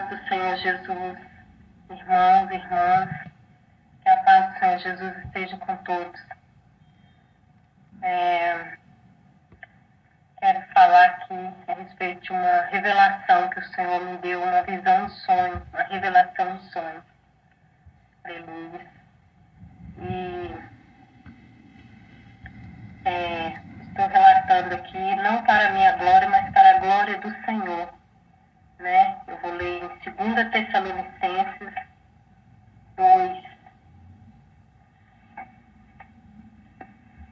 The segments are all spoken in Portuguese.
paz do Senhor Jesus, irmãos e irmãs, que a paz do Senhor Jesus esteja com todos. Quero falar aqui a respeito de uma revelação que o Senhor me deu, uma visão, um sonho, uma revelação, um sonho. Aleluia. Estou relatando aqui, não para a minha glória, mas para a glória do Senhor. Né? Eu vou ler em 2 Tessalonicenses 2.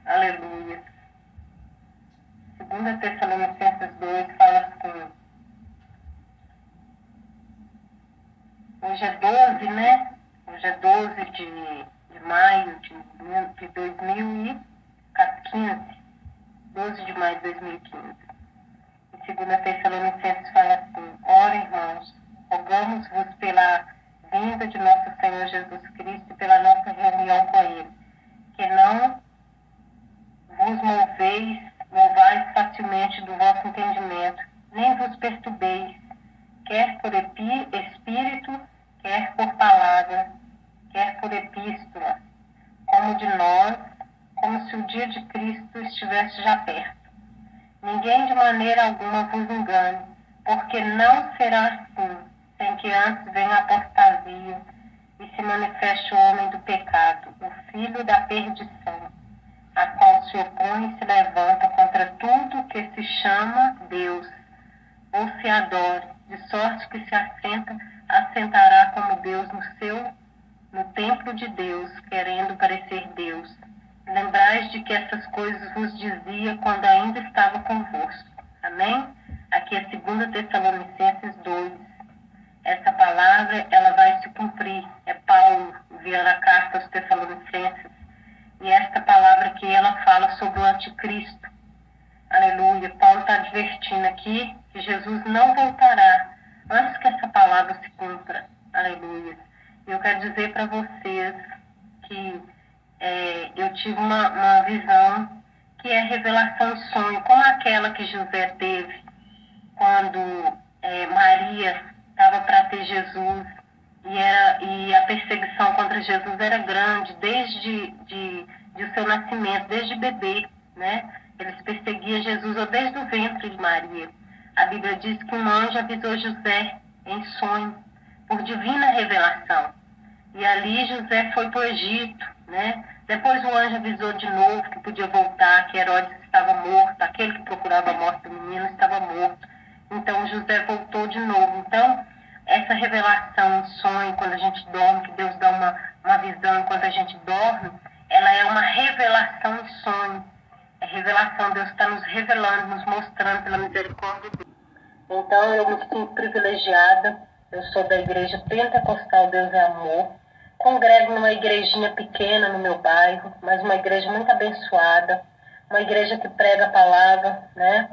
Aleluia. 2 Tessalonicenses 2 fala assim. Hoje é 12, né? Hoje é 12 de maio de 2015. 12 de maio de 2015. Em 2 Tessalonicenses fala assim: ora, irmãos, rogamos-vos pela vinda de nosso Senhor Jesus Cristo e pela nossa reunião com Ele, que não vos movais facilmente do vosso entendimento, nem vos perturbeis, quer por espírito, quer por palavra, quer por epístola, como de nós, como se o dia de Cristo estivesse já perto. Ninguém de maneira alguma vos engane, porque não será assim, sem que antes venha a apostasia e se manifeste o homem do pecado, o filho da perdição, a qual se opõe e se levanta contra tudo que se chama Deus, ou se adore, de sorte que se assentará como Deus no templo de Deus, querendo parecer Deus. Lembrais de que essas coisas vos dizia quando ainda estava convosco. Amém? Aqui é 2 Tessalonicenses 2. Essa palavra, ela vai se cumprir. É Paulo enviando a carta aos Tessalonicenses. E esta palavra aqui, ela fala sobre o anticristo. Aleluia. Paulo está advertindo aqui que Jesus não voltará antes que essa palavra se cumpra. Aleluia. E eu quero dizer para vocês que eu tive uma visão que é revelação e sonho, como aquela que José teve quando Maria estava para ter Jesus e a perseguição contra Jesus era grande desde o seu nascimento, desde bebê, né? Eles perseguiam Jesus ou desde o ventre de Maria. A Bíblia diz que um anjo avisou José em sonho, por divina revelação. E ali José foi para o Egito, né? Depois o anjo avisou de novo que podia voltar, que Herodes estava morto, aquele que procurava a morte do menino estava morto. Então José voltou de novo. Então, essa revelação, um sonho, quando a gente dorme, que Deus dá uma visão quando a gente dorme, ela é uma revelação e sonho. É revelação, Deus está nos revelando, nos mostrando pela misericórdia de Deus. Então, eu me sinto privilegiada. Eu sou da Igreja Pentecostal Deus é Amor. Congrego numa igrejinha pequena no meu bairro, mas uma igreja muito abençoada, uma igreja que prega a palavra, né?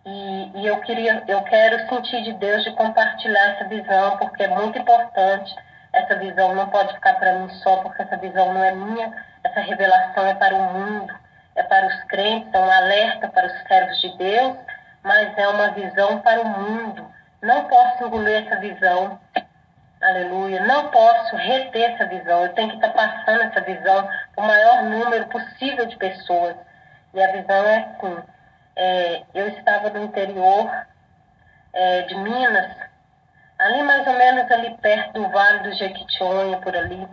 E eu quero sentir de Deus de compartilhar essa visão, porque é muito importante. Essa visão não pode ficar para mim só, porque essa visão não é minha, essa revelação é para o mundo, é para os crentes, é um alerta para os servos de Deus, mas é uma visão para o mundo. Não posso engolir essa visão. Aleluia. Não posso reter essa visão. Eu tenho que estar passando essa visão para o maior número possível de pessoas. E a visão é assim. Eu estava no interior de Minas, ali mais ou menos ali perto do Vale do Jequitinhonha, por ali.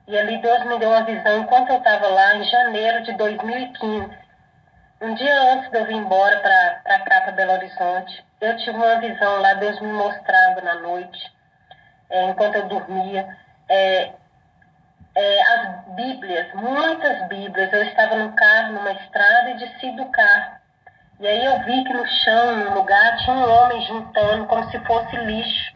E ali Deus me deu uma visão enquanto eu estava lá em janeiro de 2015. Um dia antes de eu vir embora para cá, para Belo Horizonte, eu tive uma visão lá, Deus me mostrava na noite. Enquanto eu dormia, as Bíblias, muitas Bíblias. Eu estava no carro, numa estrada, e desci do carro. E aí eu vi que no chão, no lugar, tinha um homem juntando como se fosse lixo.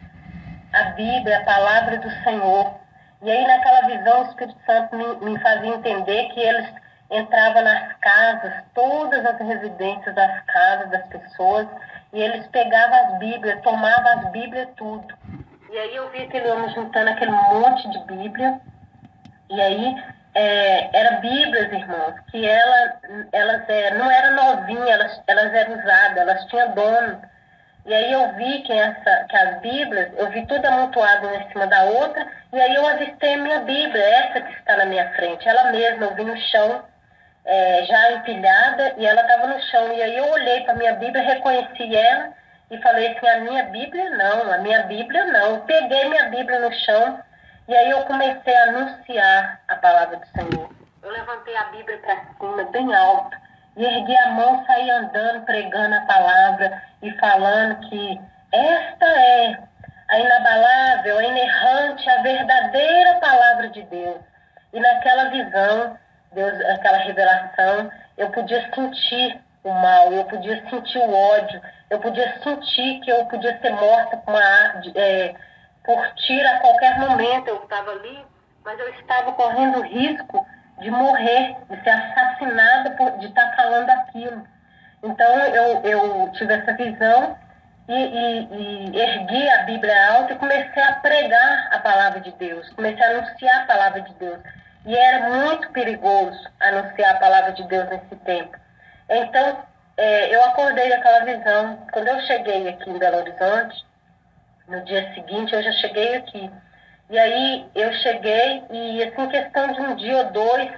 A Bíblia, a palavra do Senhor. E aí naquela visão o Espírito Santo me fazia entender que eles entravam nas casas, todas as residências das casas das pessoas, e eles pegavam as Bíblias, tomavam as Bíblias tudo. E aí eu vi aquele homem juntando aquele monte de Bíblia. E aí eram Bíblias, irmãos, que elas não eram novinhas, elas eram usadas, elas tinham dono. E aí eu vi que as Bíblias, eu vi tudo amontoado uma em cima da outra, e aí eu avistei a minha Bíblia, essa que está na minha frente. Ela mesma, eu vi no chão, já empilhada, e ela estava no chão. E aí eu olhei para a minha Bíblia, reconheci ela, e falei assim, a minha Bíblia não. Eu peguei minha Bíblia no chão, e aí eu comecei a anunciar a palavra do Senhor. Eu levantei a Bíblia para cima, bem alto, e ergui a mão, saí andando, pregando a palavra e falando que esta é a inabalável, a inerrante, a verdadeira palavra de Deus. E naquela visão, aquela revelação, eu podia sentir o mal, eu podia sentir o ódio, eu podia sentir que eu podia ser morta por tiro a qualquer momento. Eu estava ali, mas eu estava correndo risco de morrer, de ser assassinada de estar falando aquilo. Então eu tive essa visão e ergui a Bíblia alta e comecei a pregar a palavra de Deus, comecei a anunciar a palavra de Deus. E era muito perigoso anunciar a palavra de Deus nesse tempo. Então, eu acordei daquela visão. Quando eu cheguei aqui em Belo Horizonte, no dia seguinte eu já cheguei aqui. E aí eu cheguei e, assim, questão de um dia ou dois,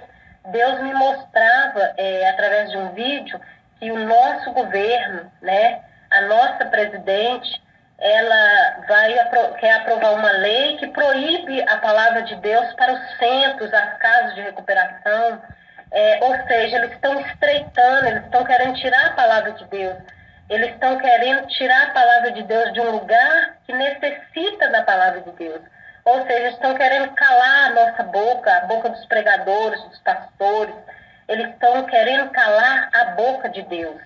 Deus me mostrava, através de um vídeo, que o nosso governo, né, a nossa presidente, ela quer aprovar uma lei que proíbe a palavra de Deus para os centros, as casas de recuperação. Ou seja, eles estão estreitando, eles estão querendo tirar a palavra de Deus. Eles estão querendo tirar a palavra de Deus de um lugar que necessita da palavra de Deus. Ou seja, estão querendo calar a nossa boca, a boca dos pregadores, dos pastores. Eles estão querendo calar a boca de Deus.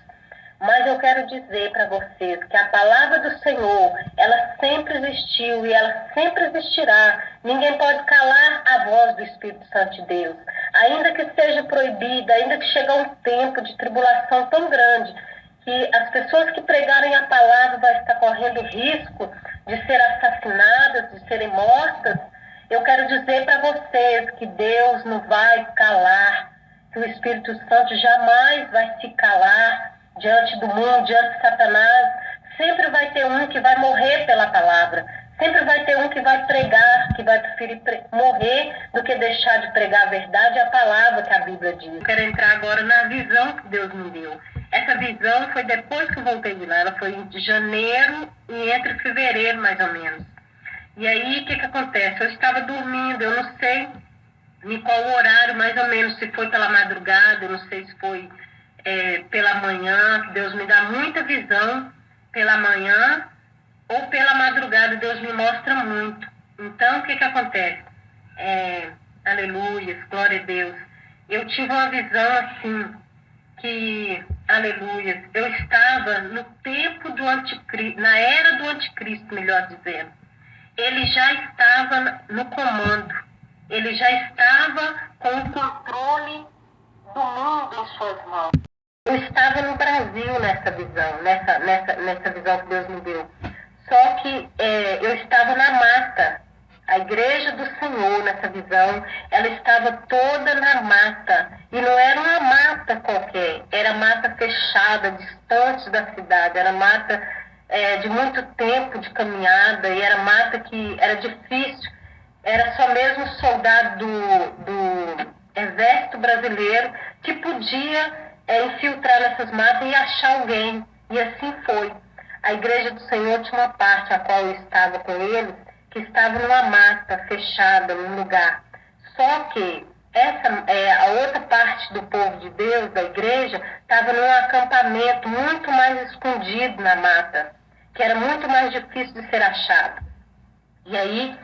Mas eu quero dizer para vocês que a palavra do Senhor, ela sempre existiu e ela sempre existirá. Ninguém pode calar a voz do Espírito Santo de Deus. Ainda que seja proibida, ainda que chegue um tempo de tribulação tão grande, que as pessoas que pregarem a palavra vão estar correndo risco de ser assassinadas, de serem mortas, eu quero dizer para vocês que Deus não vai calar, que o Espírito Santo jamais vai se calar diante do mundo, diante de Satanás. Sempre vai ter um que vai morrer pela palavra. Sempre vai ter um que vai pregar, que vai preferir morrer do que deixar de pregar a verdade e a palavra que a Bíblia diz. Eu quero entrar agora na visão que Deus me deu. Essa visão foi depois que eu voltei de lá. Ela foi em janeiro e entre fevereiro, mais ou menos. E aí, o que acontece? Eu estava dormindo, eu não sei em qual horário, mais ou menos, se foi pela madrugada, eu não sei se foi pela manhã. Deus me dá muita visão pela manhã ou pela madrugada. Deus me mostra muito. Então, o que acontece? Aleluia, glória a Deus. Eu tive uma visão assim, que, aleluia, eu estava no tempo do anticristo, na era do anticristo, melhor dizendo. Ele já estava no comando. Ele já estava com o controle do mundo em suas mãos. Eu estava no Brasil nessa visão, nessa visão que Deus me deu. Só que eu estava na mata. A igreja do Senhor, nessa visão, ela estava toda na mata. E não era uma mata qualquer, era mata fechada, distante da cidade. Era mata de muito tempo de caminhada, e era mata que era difícil. Era só mesmo soldado do exército brasileiro que podia infiltrar nessas matas e achar alguém. E assim foi. A igreja do Senhor tinha uma parte a qual eu estava com eles, que estava numa mata fechada, num lugar. Só que a outra parte do povo de Deus, da igreja, estava num acampamento muito mais escondido na mata, que era muito mais difícil de ser achado. E aí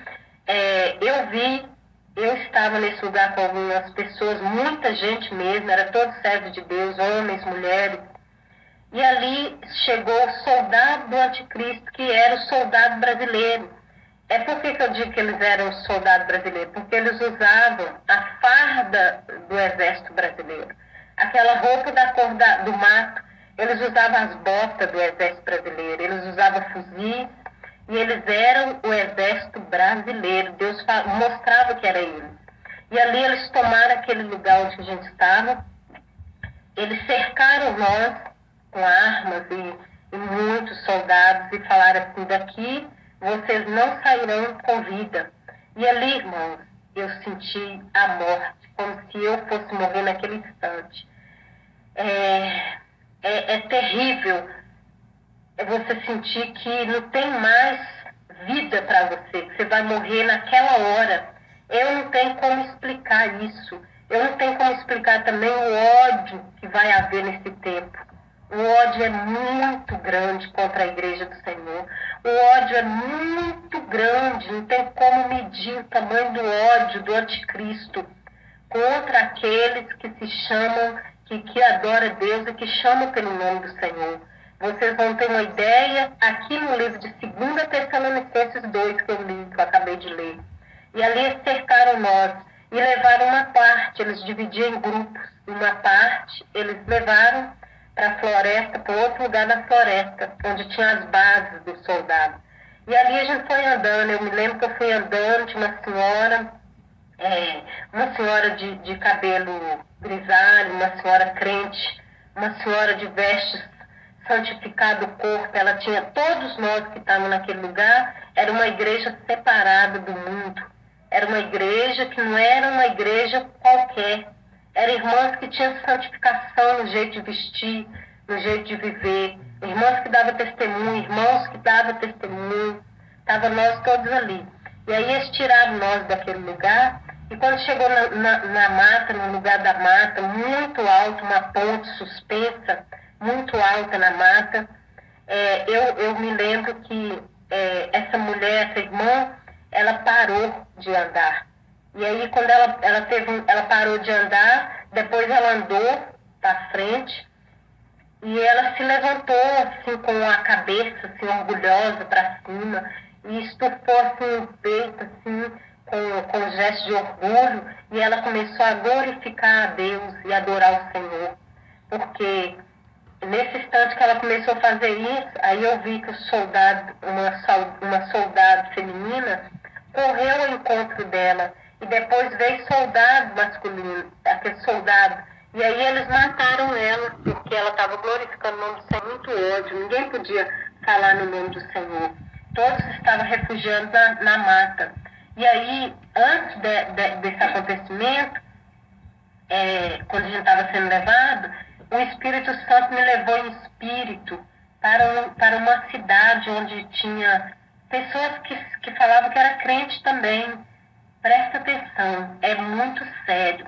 eu estava nesse lugar com algumas pessoas, muita gente mesmo, era todo servo de Deus, homens, mulheres. E ali chegou o soldado do anticristo, que era o soldado brasileiro. Por que eu digo que eles eram soldados brasileiros? Porque eles usavam a farda do exército brasileiro. Aquela roupa da cor do mato. Eles usavam as botas do exército brasileiro. Eles usavam fuzis. E eles eram o exército brasileiro. Deus mostrava que era eles. E ali eles tomaram aquele lugar onde a gente estava. Eles cercaram nós com armas e muitos soldados, e falaram assim: daqui vocês não sairão com vida. E ali, irmãos, eu senti a morte, como se eu fosse morrer naquele instante. É terrível você sentir que não tem mais vida para você, que você vai morrer naquela hora. Eu não tenho como explicar isso. Eu não tenho como explicar também o ódio que vai haver nesse tempo. O ódio é muito grande contra a igreja do Senhor. O ódio é muito grande, não tem como medir o tamanho do ódio do anticristo contra aqueles que se chamam, que adoram a Deus e que chamam pelo nome do Senhor. Vocês vão ter uma ideia aqui no livro de 2 Tessalonicenses 2, que eu li, que eu acabei de ler. E ali eles cercaram nós e levaram uma parte, eles dividiam em grupos. Uma parte eles levaram para a floresta, para outro lugar da floresta, onde tinha as bases dos soldados. E ali a gente foi andando, eu me lembro que eu fui andando, tinha uma senhora de cabelo grisalho, uma senhora crente, uma senhora de vestes santificado o corpo, ela tinha todos nós que estavam naquele lugar, era uma igreja separada do mundo, era uma igreja que não era uma igreja qualquer, eram irmãs que tinham santificação no jeito de vestir, no jeito de viver, irmãs que davam testemunho, irmãos que davam testemunho, estavam nós todos ali. E aí eles tiraram nós daquele lugar, e quando chegou na mata, no lugar da mata, muito alto, uma ponte suspensa, muito alta na mata, eu me lembro que essa mulher, essa irmã, ela parou de andar. E aí quando ela parou de andar, depois ela andou para frente, e ela se levantou assim com a cabeça assim, orgulhosa para cima, e estufou assim o peito assim, com gesto de orgulho, e ela começou a glorificar a Deus e adorar o Senhor. Porque nesse instante que ela começou a fazer isso, aí eu vi que uma soldado feminina correu ao encontro dela, e depois veio soldado masculino, aquele soldado, e aí eles mataram ela, porque ela estava glorificando o nome do Senhor, muito ódio, ninguém podia falar no nome do Senhor. Todos estavam refugiando na mata. E aí, antes desse acontecimento, quando a gente estava sendo levado, o Espírito Santo me levou em espírito para uma cidade onde tinha pessoas que falavam que era crente também. Presta atenção, é muito sério.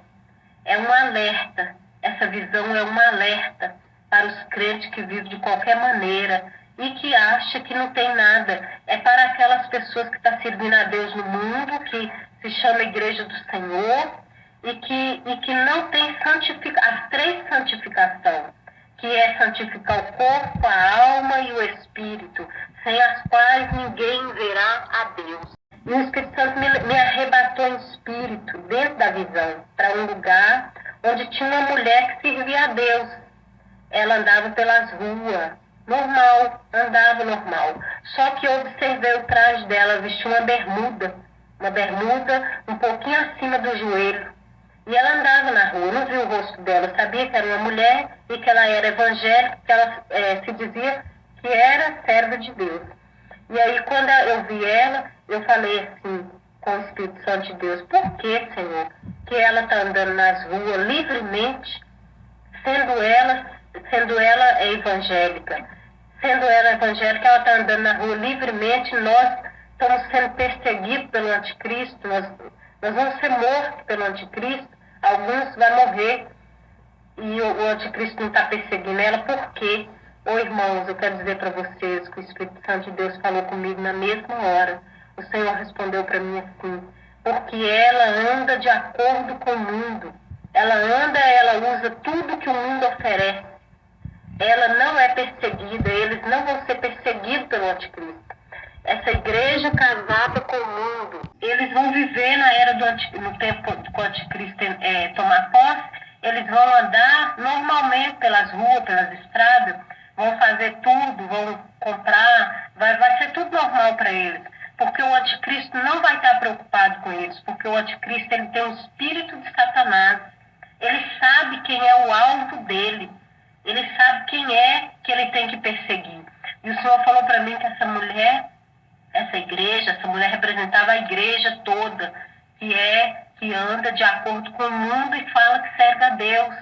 É um alerta, essa visão é um alerta para os crentes que vivem de qualquer maneira e que acham que não tem nada. É para aquelas pessoas que estão servindo a Deus no mundo, que se chama Igreja do Senhor, e que não tem as 3 santificações, que é santificar o corpo, a alma e o espírito, sem as quais ninguém verá a Deus. E o Espírito Santo me arrebatou em espírito, dentro da visão, para um lugar onde tinha uma mulher que servia a Deus. Ela andava pelas ruas, normal, andava normal. Só que eu observei o traje dela, vestia uma bermuda um pouquinho acima do joelho. E ela andava na rua, eu não vi o rosto dela, eu sabia que era uma mulher e que ela era evangélica, que ela se dizia que era serva de Deus. E aí, quando eu vi ela, eu falei assim, com o Espírito Santo de Deus: por que, Senhor, que ela está andando nas ruas livremente, sendo ela evangélica? Sendo ela evangélica, ela está andando na rua livremente, nós estamos sendo perseguidos pelo anticristo, nós vamos ser mortos pelo anticristo, alguns vão morrer, e o anticristo não está perseguindo ela. Por quê? Ô irmãos, eu quero dizer para vocês que o Espírito Santo de Deus falou comigo na mesma hora. O Senhor respondeu para mim assim: porque ela anda de acordo com o mundo. Ela usa tudo que o mundo oferece. Ela não é perseguida, eles não vão ser perseguidos pelo anticristo. Essa igreja casada com o mundo, eles vão viver na era no tempo que o anticristo tomar posse, eles vão andar normalmente pelas ruas, pelas estradas, vão fazer tudo, vão comprar, vai ser tudo normal para eles, porque o anticristo não vai estar preocupado com eles, porque o anticristo ele tem o espírito de Satanás, ele sabe quem é o alvo dele, ele sabe quem é que ele tem que perseguir. E o Senhor falou para mim que essa mulher, essa igreja, essa mulher representava a igreja toda, que anda de acordo com o mundo e fala que serve a Deus.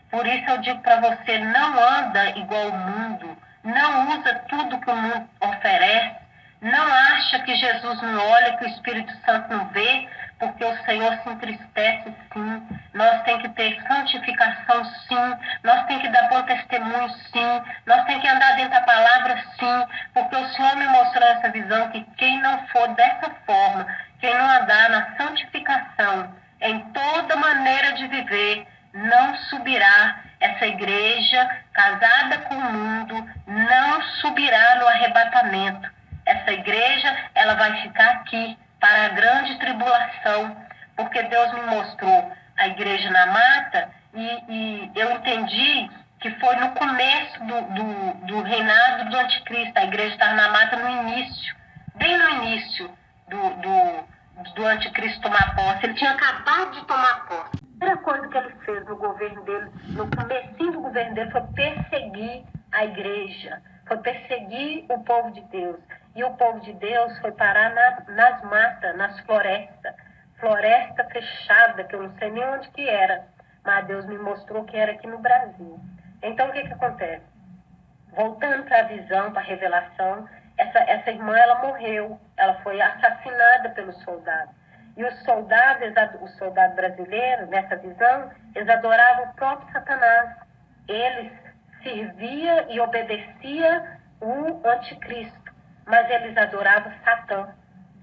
Por isso eu digo para você, não anda igual o mundo, não usa tudo que o mundo oferece, não acha que Jesus não olha, que o Espírito Santo não vê, porque o Senhor se entristece sim, nós temos que ter santificação sim, nós temos que dar bom testemunho sim, nós temos que andar dentro da palavra sim, porque o Senhor me mostrou essa visão que quem não for dessa forma, quem não andar na santificação, em toda maneira de viver, não subirá. Essa igreja casada com o mundo não subirá no arrebatamento. Essa igreja, ela vai ficar aqui para a grande tribulação, porque Deus me mostrou a igreja na mata e eu entendi que foi no começo do reinado do anticristo. A igreja estava na mata no início, bem no início do anticristo tomar posse. Ele tinha acabado de tomar posse. A primeira coisa que ele fez no governo dele, no comecinho do governo dele, foi perseguir a igreja, foi perseguir o povo de Deus. E o povo de Deus foi parar nas matas, nas florestas. Floresta fechada, que eu não sei nem onde que era, mas Deus me mostrou que era aqui no Brasil. Então, o que acontece? Voltando para a visão, para a revelação, essa irmã, ela morreu, ela foi assassinada pelos soldados. E os soldados brasileiros, nessa visão, eles adoravam o próprio Satanás. Eles serviam e obedeciam o anticristo, mas eles adoravam Satã.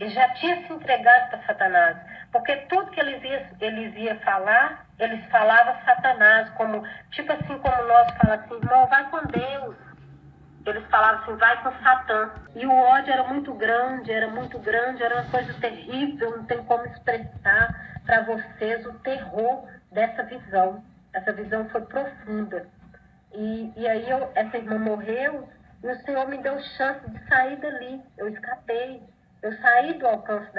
Eles já tinham se entregado para Satanás, porque tudo que eles iam falar, eles falavam Satanás, tipo assim, como nós falamos assim, irmão, vai com Deus. Eles falavam assim, vai com Satã. E o ódio era muito grande, era uma coisa terrível, não tem como expressar para vocês o terror dessa visão. Essa visão foi profunda. E aí essa irmã morreu e o Senhor me deu chance de sair dali. Eu escapei. Eu saí do alcance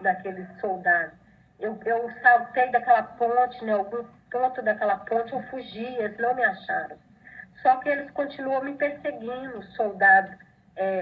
daquele soldado. Eu saltei daquela ponte, em algum ponto daquela ponte, eu fugi, eles não me acharam. Só que eles continuam me perseguindo, soldados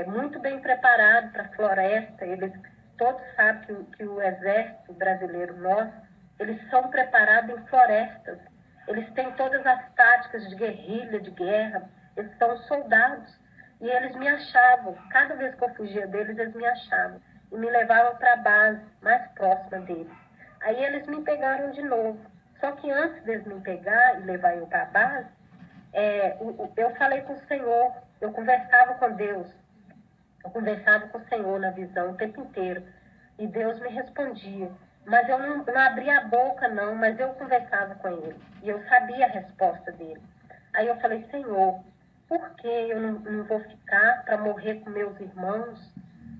muito bem preparados para a floresta. Eles todos sabem que o exército brasileiro nosso, eles são preparados em florestas. Eles têm todas as táticas de guerrilha, de guerra. Eles são soldados. E eles me achavam. Cada vez que eu fugia deles, eles me achavam. E me levavam para a base mais próxima deles. Aí eles me pegaram de novo. Só que antes deles me pegar e levar eu para a base, eu falei com o Senhor, eu conversava com Deus, eu conversava com o Senhor na visão o tempo inteiro, e Deus me respondia, mas eu não abria a boca não, mas eu conversava com Ele, e eu sabia a resposta dele. Aí eu falei, Senhor, por que eu não vou ficar para morrer com meus irmãos?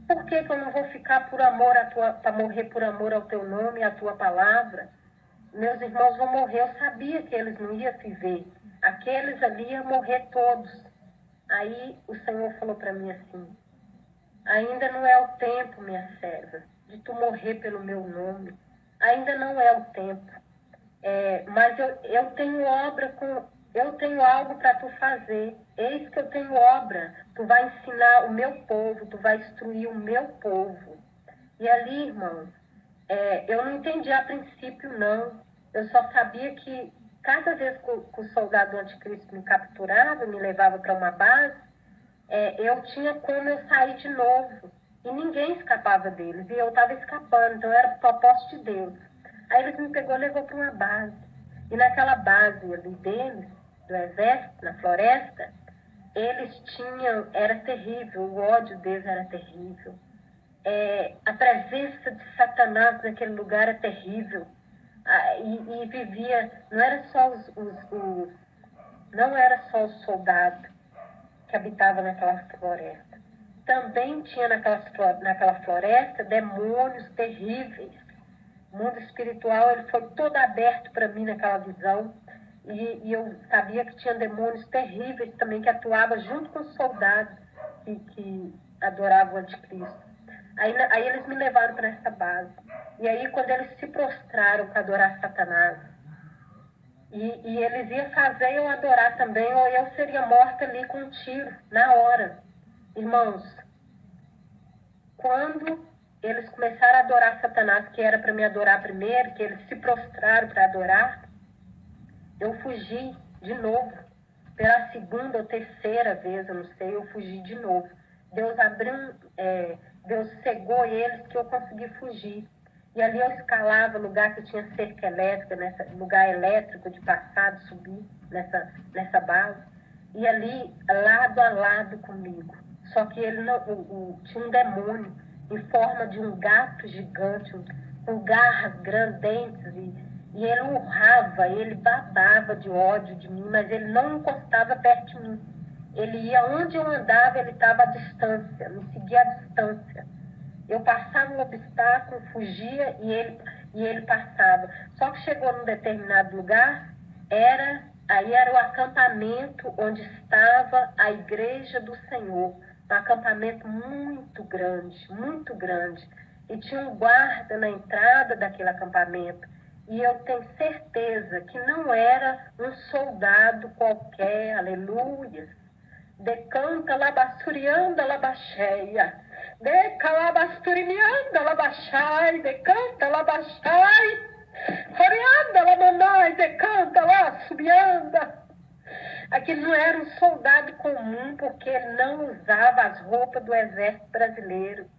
Por que eu não vou ficar para morrer por amor ao teu nome e à tua palavra? Meus irmãos vão morrer, eu sabia que eles não iam se ver. Aqueles ali iam morrer todos. Aí o Senhor falou para mim assim, ainda não é o tempo, minha serva, de tu morrer pelo meu nome. Ainda não é o tempo. Mas eu tenho algo para tu fazer. Eis que eu tenho obra. Tu vai ensinar o meu povo, tu vai instruir o meu povo. E ali, irmão, eu não entendi a princípio, não. Eu só sabia que cada vez que o soldado do anticristo me capturava, me levava para uma base, eu tinha como eu sair de novo. E ninguém escapava deles. E eu estava escapando, então era propósito de Deus. Aí eles me pegou e levou para uma base. E naquela base ali deles, do exército, na floresta, era terrível, o ódio deles era terrível. A presença de Satanás naquele lugar era terrível. E vivia, não era só os soldados que habitavam naquela floresta. Também tinha naquela floresta demônios terríveis. O mundo espiritual ele foi todo aberto para mim naquela visão. E eu sabia que tinha demônios terríveis também que atuavam junto com os soldados que adoravam o anticristo. Aí eles me levaram para essa base. E aí quando eles se prostraram para adorar Satanás, e eles iam fazer eu adorar também, ou eu seria morta ali com um tiro, na hora. Irmãos, quando eles começaram a adorar Satanás, que era para me adorar primeiro, que eles se prostraram para adorar, eu fugi de novo. Pela segunda ou terceira vez, eu não sei, eu fugi de novo. Deus abriu, Deus cegou eles que eu consegui fugir. E ali eu escalava lugar que tinha cerca elétrica, lugar elétrico de passar, de subir nessa base. E ali, lado a lado comigo. Só que ele não, tinha um demônio em forma de um gato gigante, com garras grandes, dentes, e ele urrava, ele babava de ódio de mim, mas ele não encostava perto de mim. Ele ia onde eu andava, ele estava à distância, me seguia à distância. Eu passava um obstáculo, fugia e ele passava. Só que chegou num determinado lugar, aí era o acampamento onde estava a igreja do Senhor. Um acampamento muito grande, muito grande. E tinha um guarda na entrada daquele acampamento. E eu tenho certeza que não era um soldado qualquer, aleluia. Decanta labassurianda labaxeia. Deca labasturinianda labaxai. Decanta labaxai. Forianda lamanai. Decanta lá subianda. Aquele não era um soldado comum, porque ele não usava as roupas do exército brasileiro.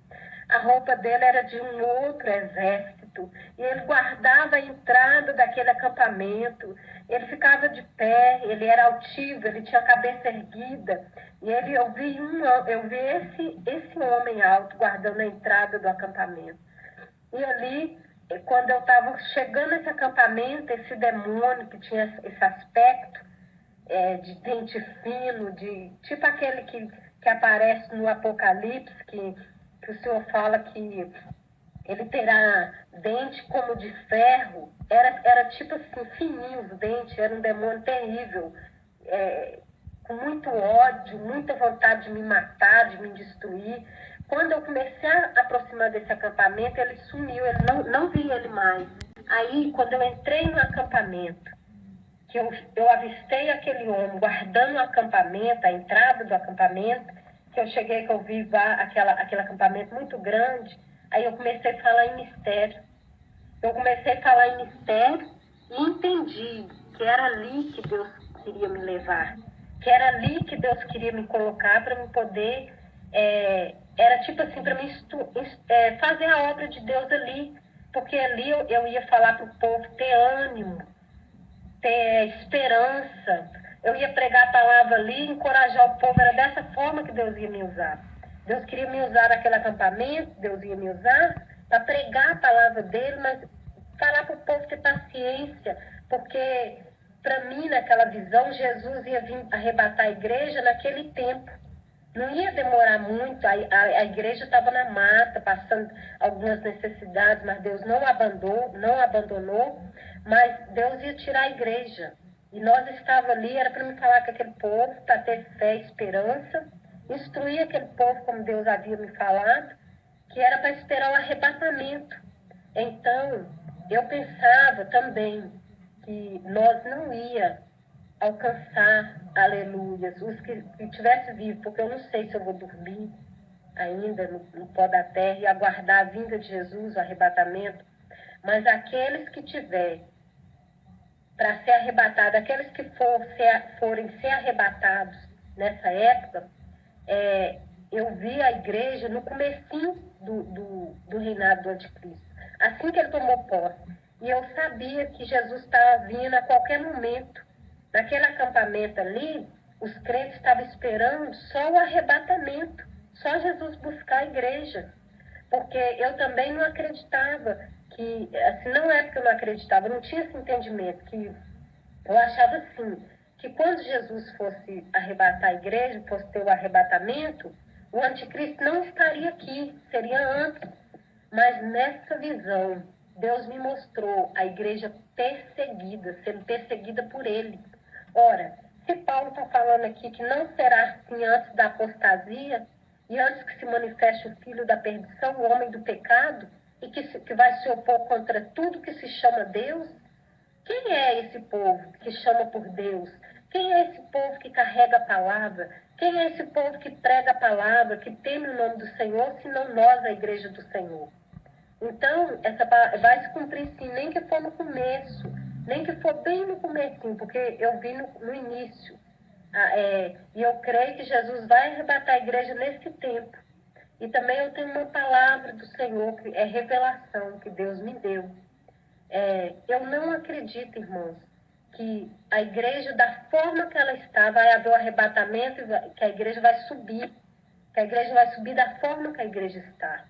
A roupa dele era de um outro exército. E ele guardava a entrada daquele acampamento. Ele ficava de pé, ele era altivo, ele tinha a cabeça erguida. E eu vi esse homem alto guardando a entrada do acampamento. E ali, quando eu estava chegando nesse acampamento, esse demônio que tinha esse aspecto de dente fino, tipo aquele que aparece no Apocalipse, que o Senhor fala que ele terá dente como de ferro, era tipo assim, fininho os dentes, era um demônio terrível, com muito ódio, muita vontade de me matar, de me destruir. Quando eu comecei a aproximar desse acampamento, ele sumiu, eu não vi ele mais. Aí, quando eu entrei no acampamento, que eu avistei aquele homem guardando o acampamento, a entrada do acampamento, que eu cheguei, que eu vi aquele acampamento muito grande, aí eu comecei a falar em mistério. Eu comecei a falar em mistério e entendi que era ali que Deus queria me levar, que era ali que Deus queria me colocar para me poder, era tipo assim, para mim fazer a obra de Deus ali, porque ali eu ia falar para o povo ter ânimo, ter esperança. Eu ia pregar a palavra ali, encorajar o povo. Era dessa forma que Deus ia me usar. Deus queria me usar naquele acampamento, Deus ia me usar para pregar a palavra dele, mas falar para o povo ter paciência, porque para mim, naquela visão, Jesus ia vir arrebatar a igreja naquele tempo. Não ia demorar muito, a igreja estava na mata, passando algumas necessidades, mas Deus não abandonou, mas Deus ia tirar a igreja. E nós estávamos ali, era para me falar com aquele povo, para ter fé e esperança, instruir aquele povo como Deus havia me falado, que era para esperar o arrebatamento. Então, eu pensava também que nós não ia alcançar, aleluia, os que estivessem vivos, porque eu não sei se eu vou dormir ainda no pó da terra e aguardar a vinda de Jesus, o arrebatamento, mas aqueles que tiver para ser arrebatado, aqueles que forem ser arrebatados nessa época, eu vi a igreja no comecinho do reinado do anticristo, assim que ele tomou posse, e eu sabia que Jesus estava vindo a qualquer momento. Naquele acampamento ali, os crentes estavam esperando só o arrebatamento, só Jesus buscar a igreja. Porque eu também não acreditava que, assim, não é porque eu não acreditava, eu não tinha esse entendimento, que eu achava assim, que quando Jesus fosse arrebatar a igreja, fosse ter o arrebatamento, o anticristo não estaria aqui, seria antes. Mas nessa visão, Deus me mostrou a igreja perseguida, sendo perseguida por ele. Ora, se Paulo está falando aqui que não será assim antes da apostasia, e antes que se manifeste o filho da perdição, o homem do pecado, e que vai se opor contra tudo que se chama Deus, quem é esse povo que chama por Deus? Quem é esse povo que carrega a palavra, Quem é esse povo que prega a palavra, que teme o nome do Senhor, senão nós, a igreja do Senhor? Então, essa vai se cumprir sim, nem que for no começo, nem que for bem no comecinho, porque eu vi no início. E eu creio que Jesus vai arrebatar a igreja nesse tempo. E também eu tenho uma palavra do Senhor, que é revelação, que Deus me deu. Eu não acredito, irmãos, que a igreja, da forma que ela está, vai haver o arrebatamento, que a igreja vai subir. Que a igreja vai subir da forma que a igreja está.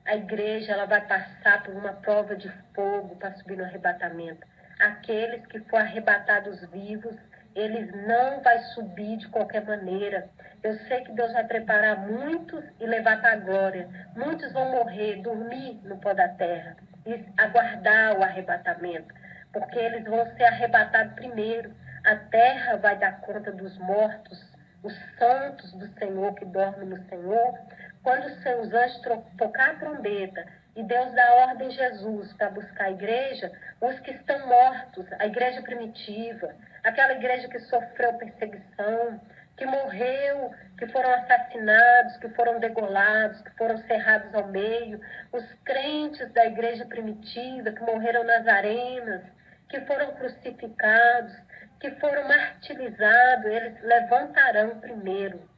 A igreja, ela vai passar por uma prova de fogo para subir no arrebatamento. Aqueles que foram arrebatados vivos, eles não vão subir de qualquer maneira. Eu sei que Deus vai preparar muitos e levar para a glória. Muitos vão morrer, dormir no pó da terra e aguardar o arrebatamento, porque eles vão ser arrebatados primeiro. A terra vai dar conta dos mortos, os santos do Senhor que dormem no Senhor. Quando os seus anjos tocar a trombeta e Deus dá ordem a Jesus para buscar a igreja, os que estão mortos, a igreja primitiva, aquela igreja que sofreu perseguição, que morreu, que foram assassinados, que foram degolados, que foram cerrados ao meio, os crentes da igreja primitiva que morreram nas arenas, que foram crucificados, que foram martirizados, eles levantarão primeiro.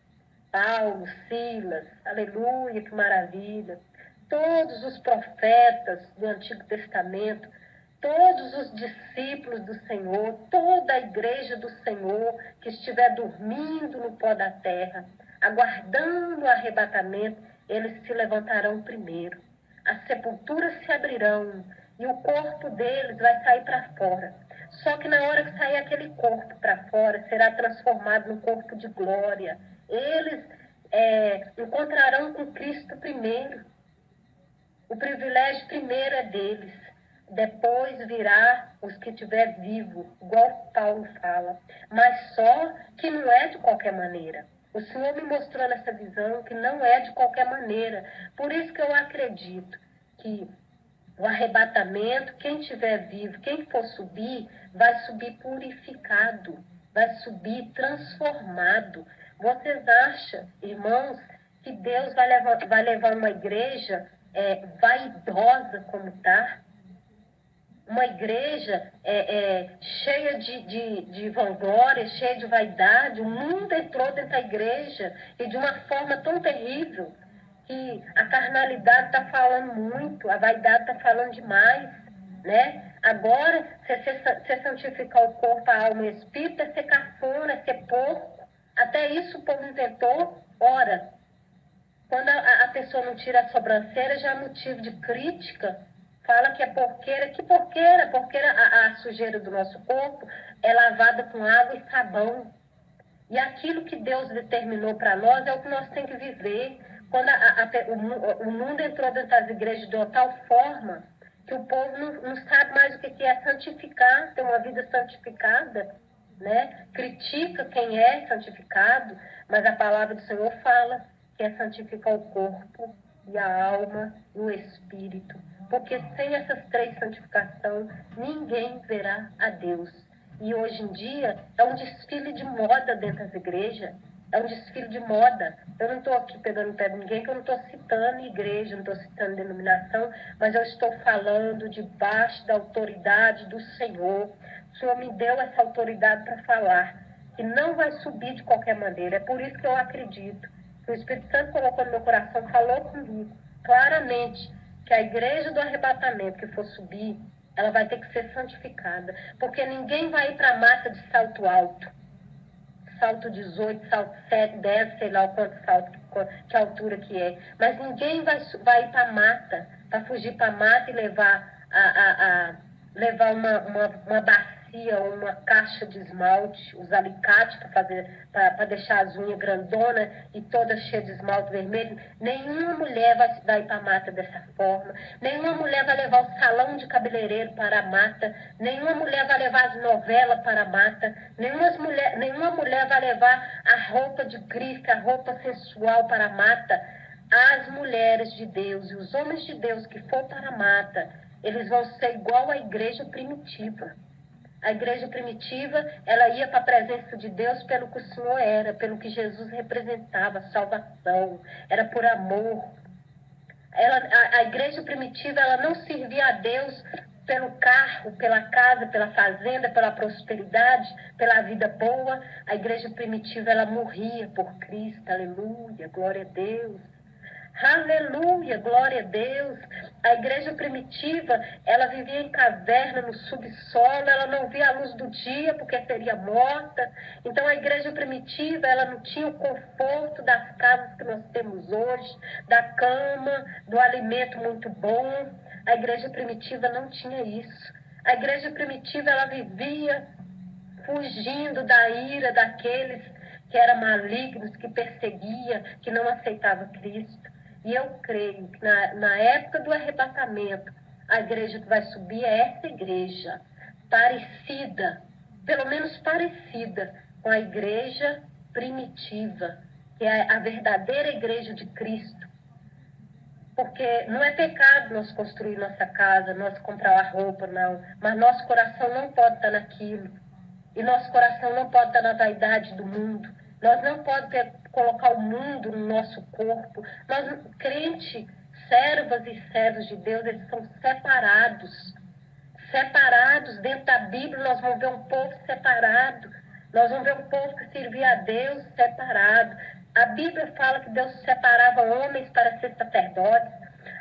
Paulo, Silas, aleluia, que maravilha. Todos os profetas do Antigo Testamento, todos os discípulos do Senhor, toda a igreja do Senhor que estiver dormindo no pó da terra, aguardando o arrebatamento, eles se levantarão primeiro. As sepulturas se abrirão e o corpo deles vai sair para fora. Só que na hora que sair aquele corpo para fora, será transformado num corpo de glória. Eles encontrarão com Cristo primeiro. O privilégio primeiro é deles. Depois virá os que estiver vivo, igual Paulo fala. Mas só que não é de qualquer maneira. O Senhor me mostrou nessa visão que não é de qualquer maneira. Por isso que eu acredito que o arrebatamento, quem estiver vivo, quem for subir, vai subir purificado, vai subir transformado. Vocês acham, irmãos, que Deus vai levar uma igreja vaidosa como está? Uma igreja cheia de vanglória, cheia de vaidade? O mundo entrou dentro da igreja e de uma forma tão terrível que a carnalidade está falando muito, a vaidade está falando demais, né? Agora, você santificar o corpo, a alma e o espírito é ser cafona, é ser porco. Até isso o povo inventou. Ora, quando a pessoa não tira a sobrancelha, já é motivo de crítica. Fala que é porqueira. Que porqueira? Porqueira, a sujeira do nosso corpo é lavada com água e sabão. E aquilo que Deus determinou para nós é o que nós temos que viver. Quando o mundo entrou dentro das igrejas de uma tal forma que o povo não sabe mais o que é santificar, ter uma vida santificada, né? Critica quem é santificado, mas a palavra do Senhor fala que é santificar o corpo e a alma e o espírito. Porque sem essas três santificações, ninguém verá a Deus. E hoje em dia é um desfile de moda dentro das igrejas. É um desfile de moda. Eu não estou aqui pegando pé de ninguém, que eu não estou citando igreja, não estou citando denominação, mas eu estou falando debaixo da autoridade do Senhor. O Senhor me deu essa autoridade para falar, que não vai subir de qualquer maneira. É por isso que eu acredito que o Espírito Santo colocou no meu coração, falou comigo claramente, que a igreja do arrebatamento que for subir, ela vai ter que ser santificada. Porque ninguém vai ir para a mata de salto alto. Salto 18, salto 7, 10, sei lá o quanto salto, que altura que é. Mas ninguém vai ir para a mata, para fugir para a mata e levar uma bacia ou uma caixa de esmalte, os alicates para deixar as unhas grandonas e todas cheias de esmalte vermelho. Nenhuma mulher vai ir para a mata dessa forma. Nenhuma mulher vai levar o salão de cabeleireiro para a mata. Nenhuma mulher vai levar as novelas para a mata. Nenhuma mulher vai levar a roupa de Cristo, a roupa sensual para a mata. As mulheres de Deus e os homens de Deus que for para a mata, eles vão ser igual à igreja primitiva. A igreja primitiva, ela ia para a presença de Deus pelo que o Senhor era, pelo que Jesus representava, salvação, era por amor. A igreja primitiva, ela não servia a Deus pelo carro, pela casa, pela fazenda, pela prosperidade, pela vida boa. A igreja primitiva, ela morria por Cristo, aleluia, glória a Deus. Aleluia, glória a Deus. A igreja primitiva, ela vivia em caverna, no subsolo, ela não via a luz do dia porque seria morta. Então a igreja primitiva, ela não tinha o conforto das casas que nós temos hoje, da cama, do alimento muito bom. A igreja primitiva não tinha isso. A igreja primitiva, ela vivia fugindo da ira daqueles que eram malignos, que perseguia, que não aceitava Cristo. E eu creio que na época do arrebatamento, a igreja que vai subir é essa igreja, parecida, pelo menos parecida com a igreja primitiva, que é a verdadeira igreja de Cristo. Porque não é pecado nós construir nossa casa, nós comprar a roupa, não. Mas nosso coração não pode estar naquilo. E nosso coração não pode estar na vaidade do mundo. Nós não podemos colocar o mundo no nosso corpo. Nós, crente, servas e servos de Deus, eles são separados. Separados. Dentro da Bíblia nós vamos ver um povo separado. Nós vamos ver um povo que servia a Deus separado. A Bíblia fala que Deus separava homens para ser sacerdotes.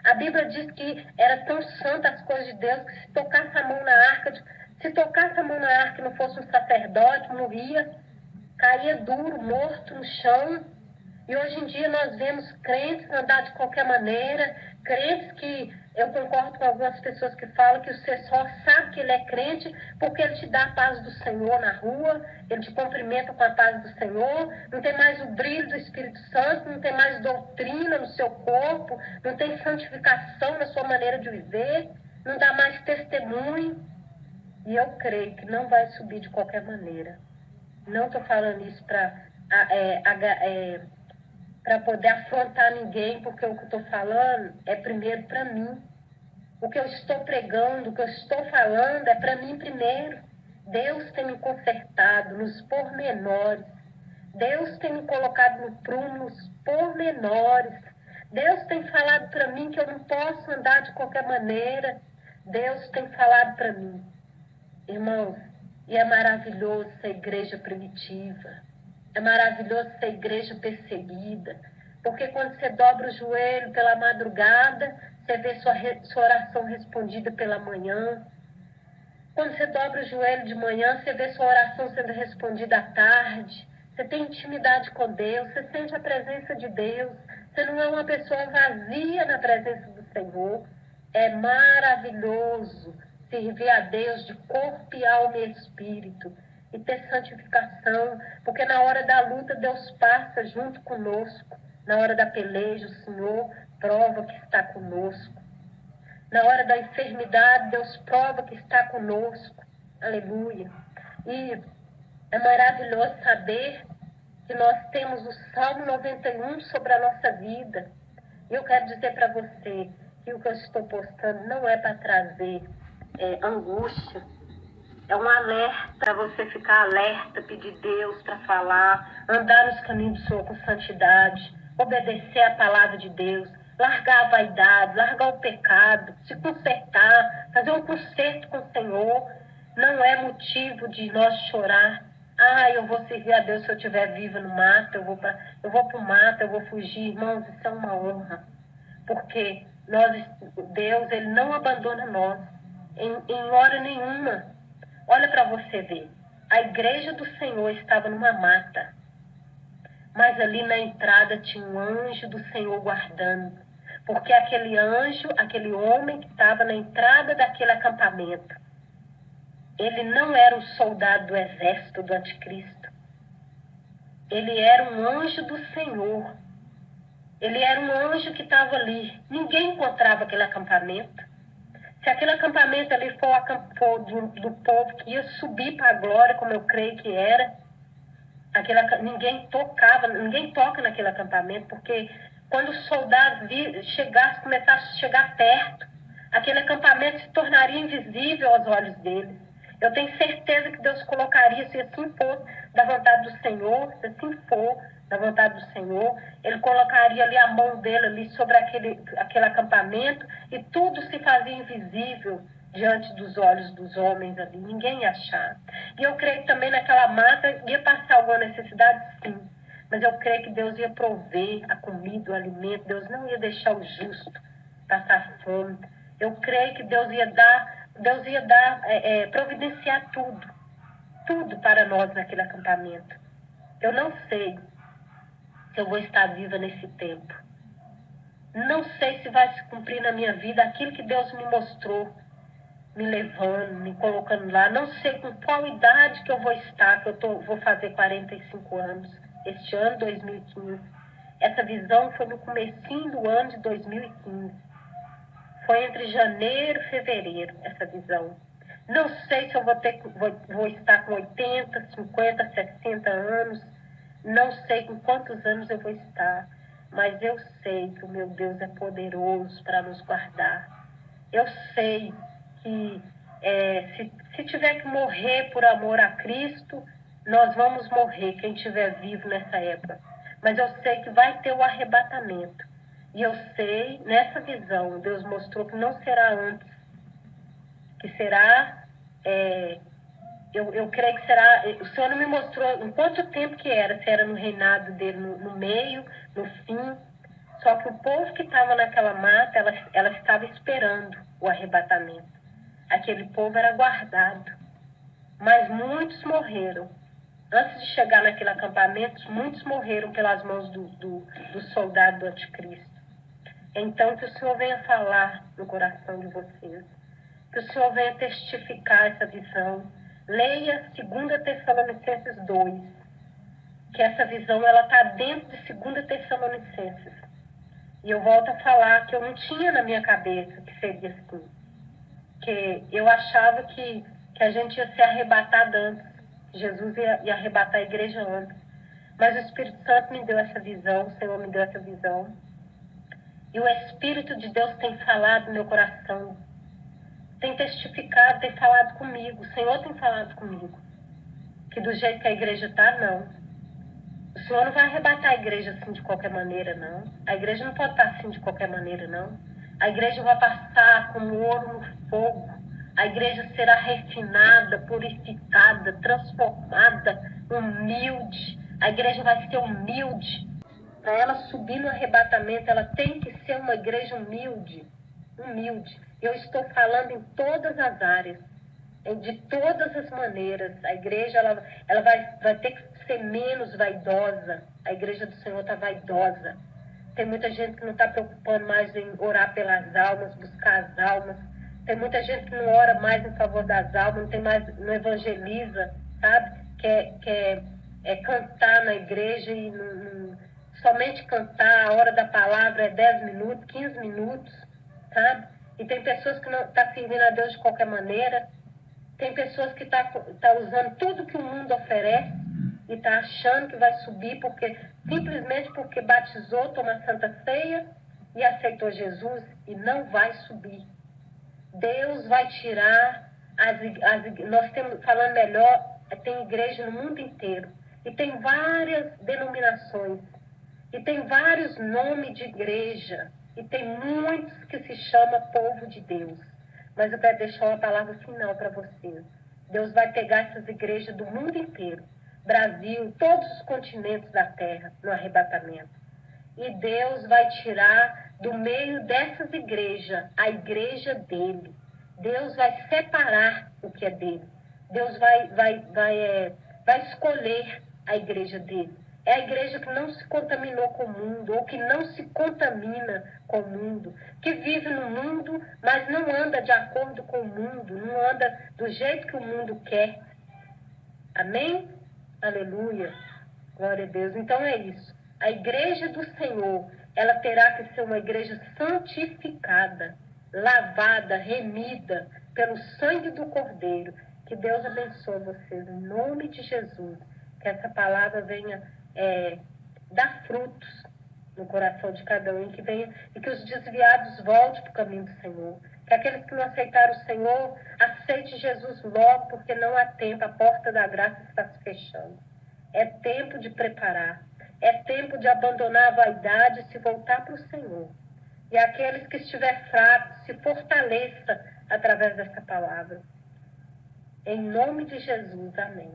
A Bíblia diz que era tão santa as coisas de Deus que se tocasse a mão na arca, se tocasse a mão na arca e não fosse um sacerdote, morria, caía duro, morto no chão. E hoje em dia nós vemos crentes andar de qualquer maneira, crentes que, eu concordo com algumas pessoas que falam que você só sabe que ele é crente porque ele te dá a paz do Senhor na rua, ele te cumprimenta com a paz do Senhor, não tem mais o brilho do Espírito Santo, não tem mais doutrina no seu corpo, não tem santificação na sua maneira de viver, não dá mais testemunho. E eu creio que não vai subir de qualquer maneira. Não estou falando isso para poder afrontar ninguém, porque o que estou falando é primeiro para mim. O que eu estou pregando, o que eu estou falando é para mim primeiro. Deus tem me consertado nos pormenores. Deus tem me colocado no prumo nos pormenores. Deus tem falado para mim que eu não posso andar de qualquer maneira. Deus tem falado para mim. Irmãos, e é maravilhoso ser igreja primitiva. É maravilhoso ser igreja perseguida. Porque quando você dobra o joelho pela madrugada, você vê sua oração respondida pela manhã. Quando você dobra o joelho de manhã, você vê sua oração sendo respondida à tarde. Você tem intimidade com Deus, você sente a presença de Deus. Você não é uma pessoa vazia na presença do Senhor. É maravilhoso servir a Deus de corpo e alma e espírito. E ter santificação, porque na hora da luta Deus passa junto conosco. Na hora da peleja o Senhor prova que está conosco. Na hora da enfermidade Deus prova que está conosco. Aleluia. E é maravilhoso saber que nós temos o Salmo 91 sobre a nossa vida. E eu quero dizer para você que o que eu estou postando não é para trazer angústia. É um alerta para você ficar alerta, pedir Deus para falar, andar nos caminhos do Senhor com santidade, obedecer a palavra de Deus, largar a vaidade, largar o pecado, se consertar, fazer um conserto com o Senhor. Não é motivo de nós chorar. Eu vou servir a Deus se eu estiver viva no mato, eu vou para o mato, eu vou fugir. Irmãos, isso é uma honra. Porque Deus, Ele não abandona nós em hora nenhuma. Olha para você ver. A igreja do Senhor estava numa mata. Mas ali na entrada tinha um anjo do Senhor guardando. Porque aquele anjo, aquele homem que estava na entrada daquele acampamento, ele não era um soldado do exército do anticristo. Ele era um anjo do Senhor. Ele era um anjo que estava ali. Ninguém encontrava aquele acampamento. Se aquele acampamento ali for do povo que ia subir para a glória, como eu creio que era, ninguém toca naquele acampamento, porque quando os soldados começassem a chegar perto, aquele acampamento se tornaria invisível aos olhos deles. Eu tenho certeza que Deus colocaria, se assim for da vontade do Senhor, se assim for da vontade do Senhor, Ele colocaria ali a mão dele ali sobre aquele acampamento e tudo se fazia invisível diante dos olhos dos homens ali, ninguém ia achar. E eu creio que também naquela mata ia passar alguma necessidade, sim, mas eu creio que Deus ia prover a comida, o alimento, Deus não ia deixar o justo passar fome. Eu creio que Deus ia providenciar tudo para nós naquele acampamento. Eu não sei se eu vou estar viva nesse tempo. Não sei se vai se cumprir na minha vida aquilo que Deus me mostrou, me levando, me colocando lá. Não sei com qual idade que eu vou estar, que vou fazer 45 anos, este ano, 2015. Essa visão foi no comecinho do ano de 2015. Foi entre janeiro e fevereiro, essa visão. Não sei se eu vou estar com 80, 50, 60 anos. Não sei com quantos anos eu vou estar. Mas eu sei que o meu Deus é poderoso para nos guardar. Eu sei que se tiver que morrer por amor a Cristo, nós vamos morrer, quem estiver vivo nessa época. Mas eu sei que vai ter o arrebatamento. E eu sei, nessa visão, Deus mostrou que não será antes, que será, eu creio que será, o Senhor não me mostrou em quanto tempo que era, se era no reinado dele, no meio, no fim. Só que o povo que estava naquela mata, ela estava esperando o arrebatamento. Aquele povo era guardado. Mas muitos morreram. Antes de chegar naquele acampamento, muitos morreram pelas mãos do soldado do anticristo. Então, que o Senhor venha falar no coração de vocês. Que o Senhor venha testificar essa visão. Leia 2 Tessalonicenses 2. Que essa visão está dentro de 2 Tessalonicenses. E eu volto a falar que eu não tinha na minha cabeça que seria assim. Que eu achava que a gente ia ser arrebatado antes. Jesus ia arrebatar a igreja antes. Mas o Espírito Santo me deu essa visão, o Senhor me deu essa visão. E o Espírito de Deus tem falado no meu coração. Tem testificado, tem falado comigo. O Senhor tem falado comigo. Que do jeito que a igreja está, não. O Senhor não vai arrebatar a igreja assim de qualquer maneira, não. A igreja não pode estar assim de qualquer maneira, não. A igreja vai passar como ouro no fogo. A igreja será refinada, purificada, transformada, humilde. A igreja vai ser humilde. Para ela subir no arrebatamento, ela tem que ser uma igreja humilde. Humilde. Eu estou falando em todas as áreas, de todas as maneiras. A igreja ela vai ter que ser menos vaidosa. A igreja do Senhor está vaidosa. Tem muita gente que não está preocupando mais em orar pelas almas, buscar as almas. Tem muita gente que não ora mais em favor das almas, não evangeliza, sabe? Quer cantar na igreja e somente cantar. A hora da palavra é 10 minutos, 15 minutos, sabe? E tem pessoas que não estão servindo a Deus de qualquer maneira. Tem pessoas que tá usando tudo que o mundo oferece e está achando que vai subir simplesmente porque batizou, toma Santa Ceia e aceitou Jesus, e não vai subir. Deus vai tirar nós temos, falando melhor, tem igreja no mundo inteiro e tem várias denominações e tem vários nomes de igreja e tem muitos que se chama povo de Deus. Mas eu quero deixar uma palavra final para vocês. Deus vai pegar essas igrejas do mundo inteiro, Brasil, todos os continentes da terra, no arrebatamento. E Deus vai tirar do meio dessas igrejas a igreja dele. Deus vai separar o que é dele. Deus vai escolher a igreja dele. É a igreja que não se contaminou com o mundo, ou que não se contamina com o mundo, que vive no mundo, mas não anda de acordo com o mundo, não anda do jeito que o mundo quer. Amém? Aleluia. Glória a Deus. Então é isso. A igreja do Senhor, ela terá que ser uma igreja santificada, lavada, remida pelo sangue do Cordeiro. Que Deus abençoe vocês em nome de Jesus. Que essa palavra venha dar frutos no coração de cada um, e que os desviados voltem para o caminho do Senhor. Que aqueles que não aceitaram o Senhor, aceite Jesus logo, porque não há tempo, a porta da graça está se fechando. É tempo de preparar, é tempo de abandonar a vaidade e se voltar para o Senhor. E aqueles que estiver fracos, se fortaleça através dessa palavra. Em nome de Jesus, amém.